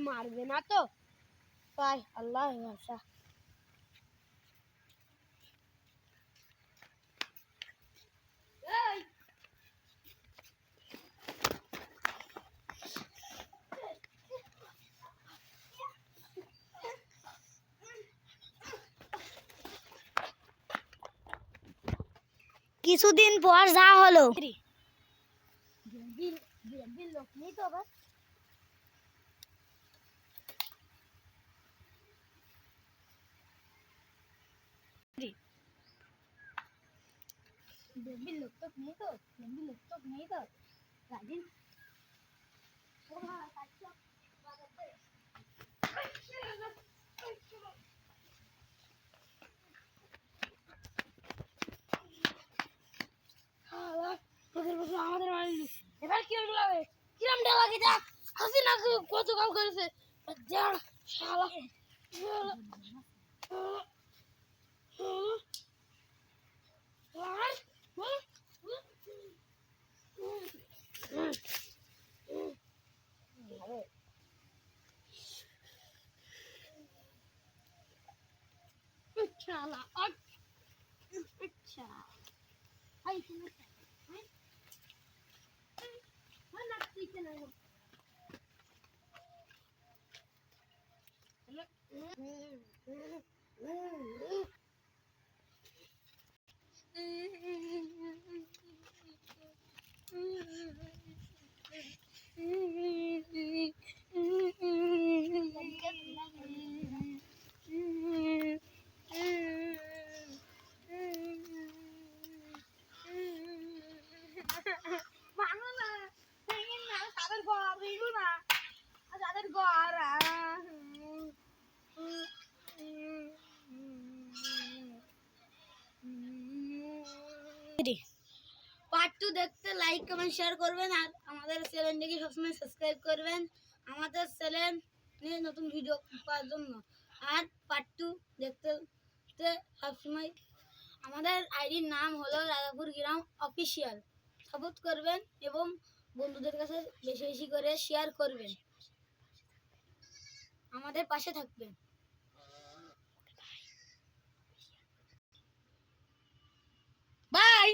মারবে না তো তাই আল্লাহ ভরসা। কিছুদিন পর যা হলো লোক নেই তো আবার लोग तो नहीं तो राजीव আমাদের মারিনি এবার কি হলো কিরম ডালা কি যা হাসিনা কত কাম করেছে যার শালা শালা अच्छा आई पार्ट 2 देखते लाइक कमेंट शेयर করবেন আর আমাদের চ্যানেলটিকে সবসময় সাবস্ক্রাইব করবেন আমাদের চ্যানেলে নতুন ভিডিও পাওয়ার জন্য আর পার্ট 2 দেখতে সবসময় আমাদের আইডির নাম হলো রাজাপুর গ্রাম অফিশিয়াল সাপোর্ট করবেন এবং বন্ধুদের কাছে বেশি বেশি করে শেয়ার করবেন আমাদের পাশে থাকবেন বাই।